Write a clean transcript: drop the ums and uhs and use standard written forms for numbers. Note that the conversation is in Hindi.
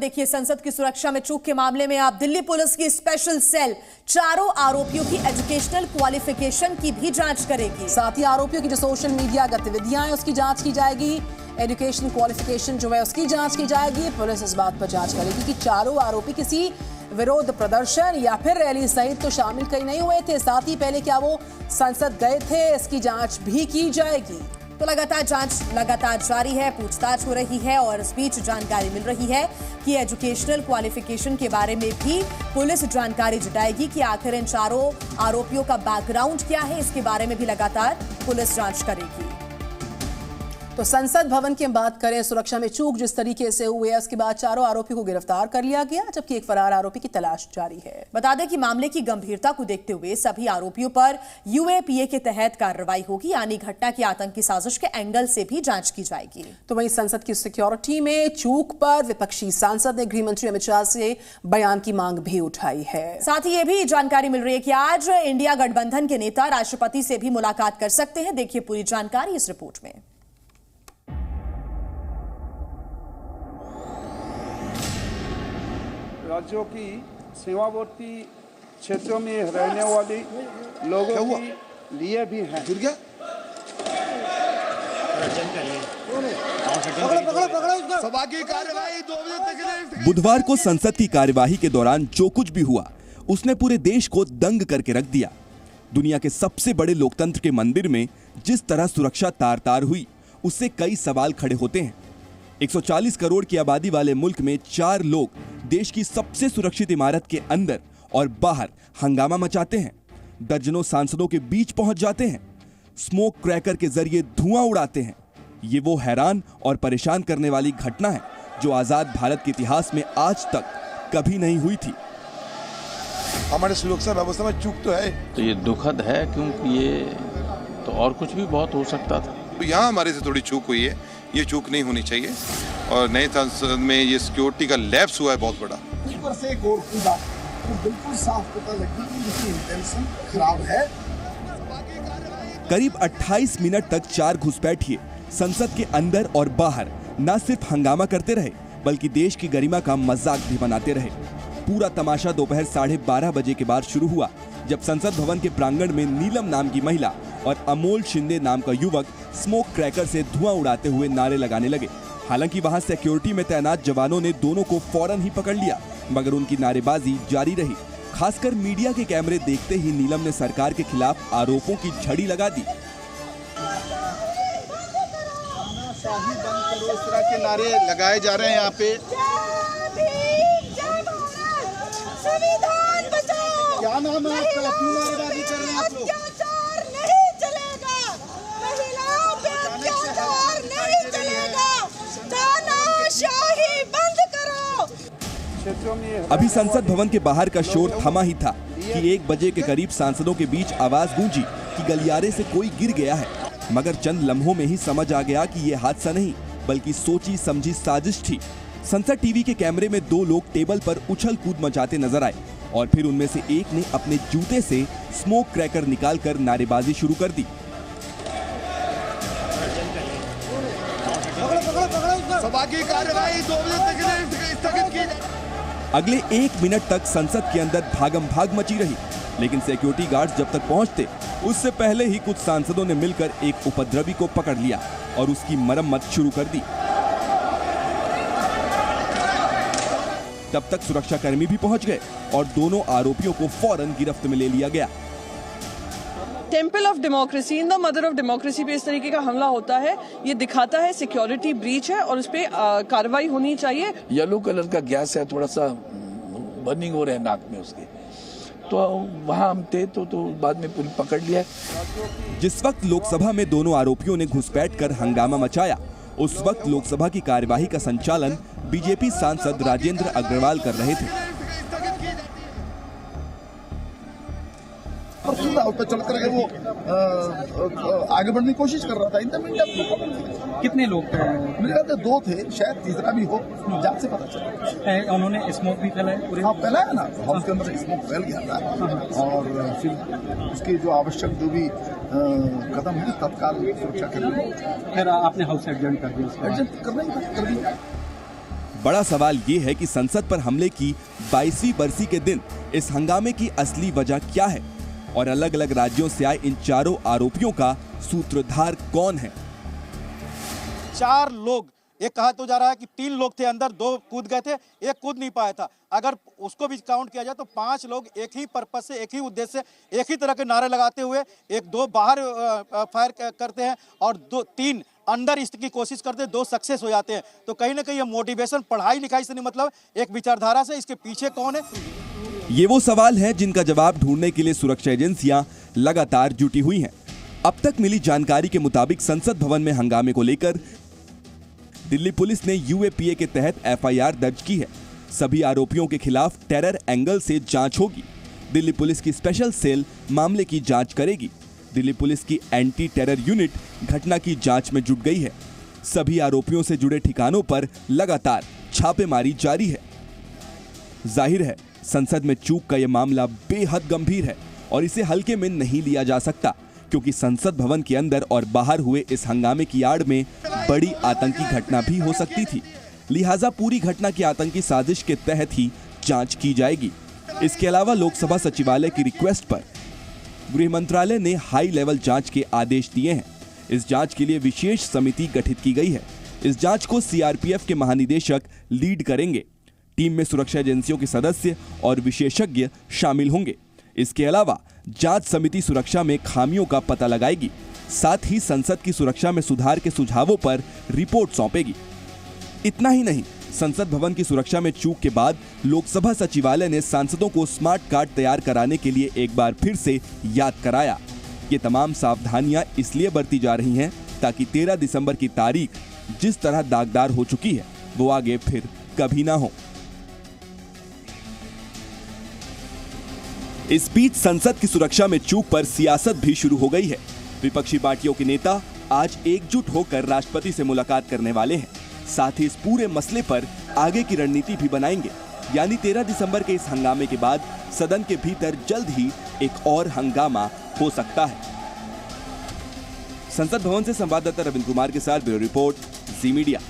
देखिए, संसद की सुरक्षा में चूक के मामले में अब दिल्ली पुलिस की स्पेशल सेल चारों आरोपियों की एजुकेशनल क्वालिफिकेशन की भी जांच करेगी। साथ ही आरोपियों की जो सोशल मीडिया गतिविधियां हैं उसकी जांच की जाएगी। एजुकेशन क्वालिफिकेशन जो है उसकी जांच की जाएगी। पुलिस इस बात पर जांच करेगी कि चारों आरोपी किसी विरोध प्रदर्शन या फिर रैली सहित तो शामिल कहीं नहीं हुए थे। साथ ही पहले क्या वो संसद गए थे, इसकी जांच भी की जाएगी। तो जांच लगातार जारी है, पूछताछ हो रही है और इस बीच जानकारी मिल रही है कि एजुकेशनल क्वालिफिकेशन के बारे में भी पुलिस जानकारी जुटाएगी कि आखिर इन चारों आरोपियों का बैकग्राउंड क्या है। इसके बारे में भी लगातार पुलिस जांच करेगी। तो संसद भवन की बात करें, सुरक्षा में चूक जिस तरीके से हुई है उसके बाद चारों आरोपी को गिरफ्तार कर लिया गया, जबकि एक फरार आरोपी की तलाश जारी है। बता दें कि मामले की गंभीरता को देखते हुए सभी आरोपियों पर यूएपीए के तहत कार्रवाई होगी, यानी घटना की आतंकी साजिश के एंगल से भी जांच की जाएगी। तो वहीं संसद की सिक्योरिटी में चूक पर विपक्षी सांसद ने गृह मंत्री अमित शाह से बयान की मांग भी उठाई है। साथ ही ये भी जानकारी मिल रही है कि आज इंडिया गठबंधन के नेता राष्ट्रपति से भी मुलाकात कर सकते हैं। देखिए पूरी जानकारी इस रिपोर्ट में। राज्यों की सीमावर्ती क्षेत्रों में रहने वाले लोगों के लिए भी है। सभा की कार्यवाही 2 बजे तक। बुधवार को संसद की कार्यवाही के दौरान जो कुछ भी हुआ उसने पूरे देश को दंग करके रख दिया। दुनिया के सबसे बड़े लोकतंत्र के मंदिर में जिस तरह सुरक्षा तार तार हुई, उससे कई सवाल खड़े होते हैं। 140 करोड़ की आबादी वाले मुल्क में 4 लोग देश की सबसे सुरक्षित इमारत के अंदर और बाहर हंगामा मचाते हैं, दर्जनों सांसदों के बीच पहुंच जाते हैं, स्मोक क्रैकर के जरिए धुआं उड़ाते हैं। ये वो हैरान और परेशान करने वाली घटना है जो आजाद भारत के इतिहास में आज तक कभी नहीं हुई थी। हमारे सुरक्षा व्यवस्था में चूक तो है, तो ये दुखद है, क्योंकि ये तो और कुछ भी बहुत हो सकता था। तो यहाँ हमारे से थोड़ी चूक हुई है, ये चूक नहीं होनी चाहिए। और नए संसद में ये सिक्योरिटी का लैप्स हुआ है बहुत बड़ा। ऊपर से एक और कूदा तो बिल्कुल साफ पता लगी कि इसकी इंटेंशन खराब है। करीब 28 मिनट तक 4 घुसपैठिए संसद के अंदर और बाहर न सिर्फ हंगामा करते रहे बल्कि देश की गरिमा का मजाक भी बनाते रहे। पूरा तमाशा दोपहर 12:30 बजे के बाद शुरू हुआ, जब संसद भवन के प्रांगण में नीलम नाम की महिला और अमोल शिंदे नाम का युवक स्मोक क्रैकर से धुआं उड़ाते हुए नारे लगाने लगे। हालांकि वहां सिक्योरिटी में तैनात जवानों ने दोनों को फौरन ही पकड़ लिया, मगर उनकी नारेबाजी जारी रही। खासकर मीडिया के कैमरे देखते ही नीलम ने सरकार के खिलाफ आरोपों की झड़ी लगा दी। इस तरह के नारे लगाए जा रहे हैं यहाँ पे। क्या नाम है आपका? क्यों नारेबाजी कर रहे हैं आप लोग? अभी संसद भवन के बाहर का शोर थमा ही था कि 1 बजे के करीब सांसदों के बीच आवाज गूंजी कि गलियारे से कोई गिर गया है। मगर चंद लम्हों में ही समझ आ गया कि ये हादसा नहीं बल्कि सोची समझी साजिश थी। संसद टीवी के कैमरे में 2 लोग टेबल पर उछल कूद मचाते नजर आए और फिर उनमें से एक ने अपने जूते से स्मोक क्रैकर निकालकर नारेबाजी शुरू कर दी। सभा की कार्यवाही 2 बजे तक स्थगित की जाए। अगले 1 मिनट तक संसद के अंदर भागम भाग मची रही, लेकिन सिक्योरिटी गार्ड्स जब तक पहुंचते उससे पहले ही कुछ सांसदों ने मिलकर एक उपद्रवी को पकड़ लिया और उसकी मरम्मत शुरू कर दी। तब तक सुरक्षाकर्मी भी पहुंच गए और दोनों आरोपियों को फौरन गिरफ्त में ले लिया गया। Temple of democracy, in the mother of democracy पे इस तरीके का हमला होता है, ये दिखाता है सिक्योरिटी ब्रीच है और उस पे कार्रवाई होनी चाहिए। येलो कलर का गैस है, थोड़ा सा बर्निंग हो रहा है नाक में उसके, तो वहाँ हम थे तो बाद में पुलिस पकड़ लिया। जिस वक्त लोकसभा में दोनों आरोपियों ने घुसपैठ कर हंगामा मचाया, उस वक्त लोकसभा की कार्यवाही का संचालन बीजेपी सांसद राजेंद्र अग्रवाल कर रहे थे। उस पर चल करके वो आगे बढ़ने की कोशिश कर रहा था। इंटरमीडिएट कितने लोग थे? मेरे ख्याल से 2 थे, शायद तीसरा भी हो, जांच से पता चला। उन्होंने स्मोक भी फैलाया पूरे? हाँ, फैलाया ना, हाउस के अंदर स्मोक फैल गया था और फिर उसके जो आवश्यक जो भी कदम है तत्काल सुरक्षा के लिए। फिर आपने हाउस एडजर्न कर दिया? एडजर्न करना ही कर दिया। बड़ा सवाल ये है कि संसद पर हमले की 22वीं बरसी के दिन इस हंगामे की असली वजह क्या है और अलग अलग राज्यों से आए इन चारों आरोपियों का सूत्रधार कौन है। 4 लोग, एक कहा तो जा रहा है कि 3 लोग थे अंदर, 2 कूद गए थे, एक कूद नहीं पाया था। अगर उसको भी काउंट किया जाए तो 5 लोग एक ही पर्पज से, एक ही उद्देश्य से, एक ही तरह के नारे लगाते हुए 1-2 बाहर फायर करते हैं और 2-3 अंदर इसकी कोशिश करते हैं, 2 सक्सेस हो जाते हैं। तो कहीं ना कहीं ये मोटिवेशन पढ़ाई लिखाई से नहीं, मतलब एक विचारधारा से। इसके पीछे कौन है, ये वो सवाल है जिनका जवाब ढूंढने के लिए सुरक्षा एजेंसियां लगातार जुटी हुई हैं। अब तक मिली जानकारी के मुताबिक संसद भवन में हंगामे को लेकर दिल्ली पुलिस ने यूएपीए के तहत एफआईआर दर्ज की है। सभी आरोपियों के खिलाफ टेरर एंगल से जांच होगी। दिल्ली पुलिस की स्पेशल सेल मामले की जांच करेगी। दिल्ली पुलिस की एंटी टेरर यूनिट घटना की जांच में जुट गई है। सभी आरोपियों से जुड़े ठिकानों पर लगातार छापेमारी जारी है। जाहिर है संसद में चूक का यह मामला बेहद गंभीर है और इसे हल्के में नहीं लिया जा सकता, क्योंकि संसद भवन के अंदर और बाहर हुए इस हंगामे की आड़ में बड़ी आतंकी घटना भी हो सकती थी। लिहाजा पूरी घटना की आतंकी साजिश के तहत ही जांच की जाएगी। इसके अलावा लोकसभा सचिवालय की रिक्वेस्ट पर गृह मंत्रालय ने हाई लेवल जांच के आदेश दिए हैं। इस जांच के लिए विशेष समिति गठित की गई है। इस जांच को सीआरपीएफ के महानिदेशक लीड करेंगे। टीम में सुरक्षा एजेंसियों के सदस्य और विशेषज्ञ शामिल होंगे। इसके अलावा जांच समिति सुरक्षा में खामियों का पता लगाएगी, साथ ही संसद की सुरक्षा में सुधार के सुझावों पर रिपोर्ट सौंपेगी। इतना ही नहीं, संसद भवन की सुरक्षा में चूक के बाद लोकसभा सचिवालय ने सांसदों को स्मार्ट कार्ड तैयार कराने के लिए एक बार फिर से याद कराया। ये तमाम सावधानियां इसलिए बरती जा रही हैं ताकि 13 दिसंबर की तारीख जिस तरह दागदार हो चुकी है वो आगे फिर कभी ना हो। इस बीच संसद की सुरक्षा में चूक पर सियासत भी शुरू हो गई है। विपक्षी पार्टियों के नेता आज एकजुट होकर राष्ट्रपति से मुलाकात करने वाले हैं। साथ ही इस पूरे मसले पर आगे की रणनीति भी बनाएंगे। यानी 13 दिसंबर के इस हंगामे के बाद सदन के भीतर जल्द ही एक और हंगामा हो सकता है। संसद भवन से संवाददाता रविंद्र कुमार के साथ ब्यूरो रिपोर्ट, जी मीडिया।